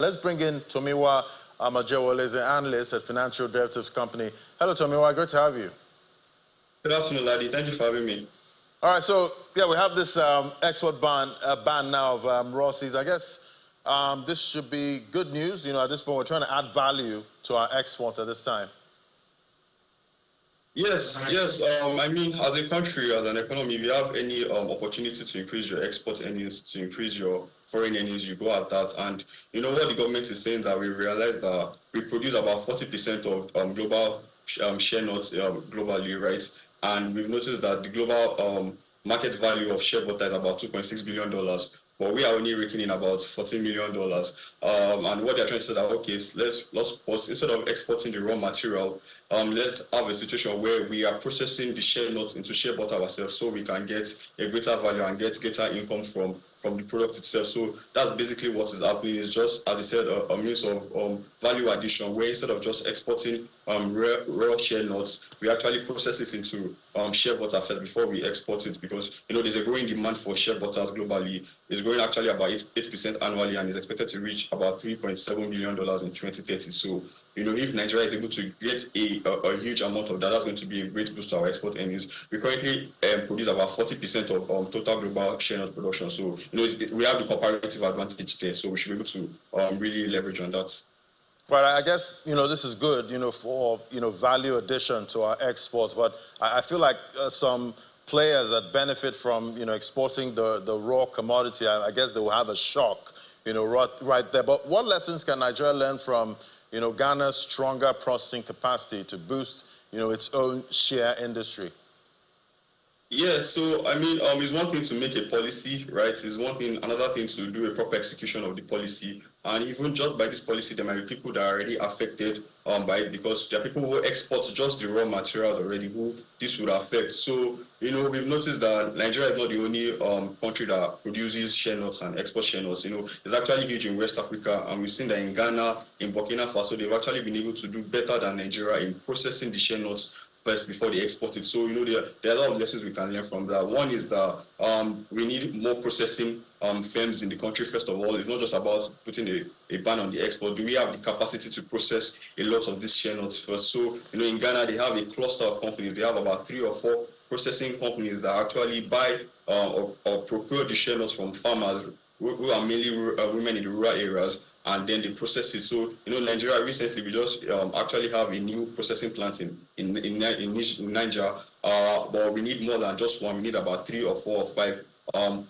Let's bring in Tomiwa Amajewole, is an analyst at financial derivatives company. Hello, Tomiwa. Great to have you. Good afternoon, Ladi. Thank you for having me. All right, so yeah, we have this export ban now of raw seeds. I guess this should be good news. You know, at this point, we're trying to add value to our exports at this time. Yes. I mean, as a country, as an economy, if you have any opportunity to increase your export earnings, to increase your foreign earnings, you go at that. And you know what the government is saying, that we realize that we produce about 40% of global share nuts globally, right? And we've noticed that the global market value of shea butter is about $2.6 billion. But we are only raking in about $14 million. And what they're trying to say that, okay, let's pause. Instead of exporting the raw material, let's have a situation where we are processing the shea nuts into shea butter ourselves, so we can get a greater value and get greater income from the product itself. So that's basically what is happening. It's just, as I said, a means of value addition, where instead of just exporting raw shea nuts, we actually process it into shea butter first before we export it, because you know there's a growing demand for shea butters globally. It's growing actually about 8% annually, and is expected to reach about $3.7 billion in 2030. So you know, if Nigeria is able to get a huge amount of that, that's going to be a great boost to our export earnings. We currently produce about 40% of total global shea nut production. So you know, we have the comparative advantage there. So we should be able to really leverage on that. Right, I guess, you know, this is good, you know, for, you know, value addition to our exports, but I feel like some players that benefit from, you know, exporting the raw commodity, I guess they will have a shock, you know, right there. But what lessons can Nigeria learn from, you know, Ghana's stronger processing capacity to boost, you know, its own share industry? Yeah, so I mean, it's one thing to make a policy, right? It's one thing, another thing to do a proper execution of the policy. And even just by this policy, there might be people that are already affected by it, because there are people who export just the raw materials already, who this would affect. So, you know, we've noticed that Nigeria is not the only country that produces shea nuts and export shea nuts. You know, it's actually huge in West Africa, and we've seen that in Ghana, in Burkina Faso, they've actually been able to do better than Nigeria in processing the shea nuts first before they export it. So, you know, there are a lot of lessons we can learn from that. One is that we need more processing firms in the country. First of all, it's not just about putting a ban on the export. Do we have the capacity to process a lot of these shea nuts first? So, you know, in Ghana, they have a cluster of companies. They have about 3 or 4 processing companies that actually buy or procure the shea nuts from farmers who are mainly women in the rural areas, and then they process it. So, you know, Nigeria recently, we just actually have a new processing plant in Niger, but we need more than just one. We need about 3 or 4 or 5,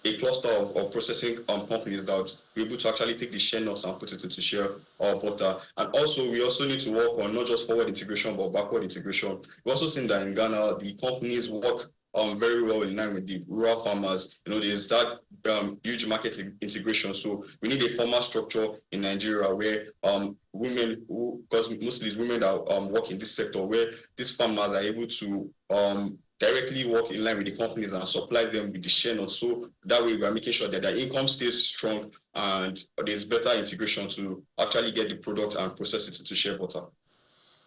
a cluster of processing companies that would be able to actually take the shea nuts and put it into shea butter. And also, we also need to work on not just forward integration, but backward integration. We've also seen that in Ghana, the companies work very well in line with the rural farmers. You know, there's that huge market integration. So we need a formal structure in Nigeria where women, because mostly it's women that work in this sector, where these farmers are able to directly work in line with the companies and supply them with the shea nuts. So that way we are making sure that their income stays strong and there's better integration to actually get the product and process it into shea butter.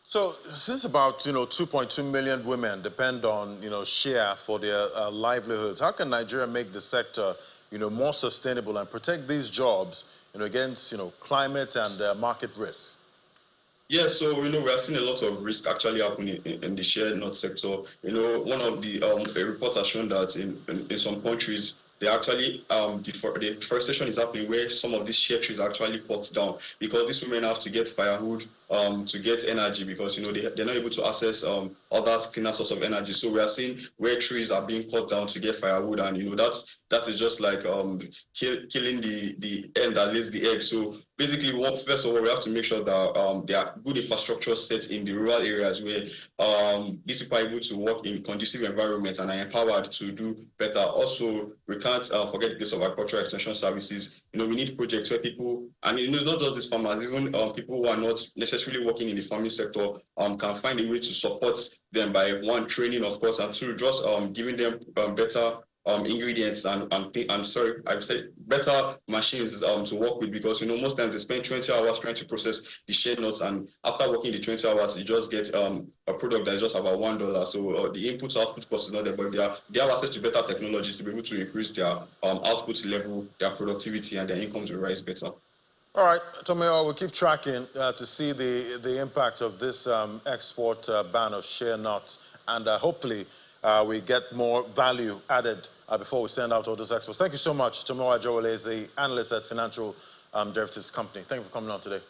So since about, you know, 2.2 million women depend on, you know, shea for their livelihoods, how can Nigeria make the sector, you know, more sustainable and protect these jobs, you know, against, you know, climate and market risks? Yeah, so you know, we are seeing a lot of risk actually happening in the shea nut sector. You know, one of the a report has shown that in some countries, they actually the deforestation is happening, where some of these shea trees are actually cut down, because these women have to get firewood to get energy, because you know they're not able to access other cleaner source of energy. So we are seeing where trees are being cut down to get firewood, and you know that is just like killing the hen that lays the egg. So basically, first of all, we have to make sure that there are good infrastructure set in the rural areas where these people are able to work in conducive environments and are empowered to do better. Also, we can't forget the place of agricultural extension services. You know, we need projects where people, and you know, it's not just these farmers, even people who are not necessarily working in the farming sector can find a way to support them by, one, training, of course, and two, just giving them better ingredients and better machines to work with, because you know most times they spend 20 hours trying to process the shea nuts, and after working the 20 hours you just get a product that's just about $1. So the input to output cost is not there, but they have access to better technologies to be able to increase their output level, their productivity, and their incomes will rise better. All right, Tomeo, we'll keep tracking to see the impact of this export ban of shea nuts, and hopefully we get more value added before we send out all those exports. Thank you so much. Tomeo Ajowole is the analyst at Financial Derivatives Company. Thank you for coming on today.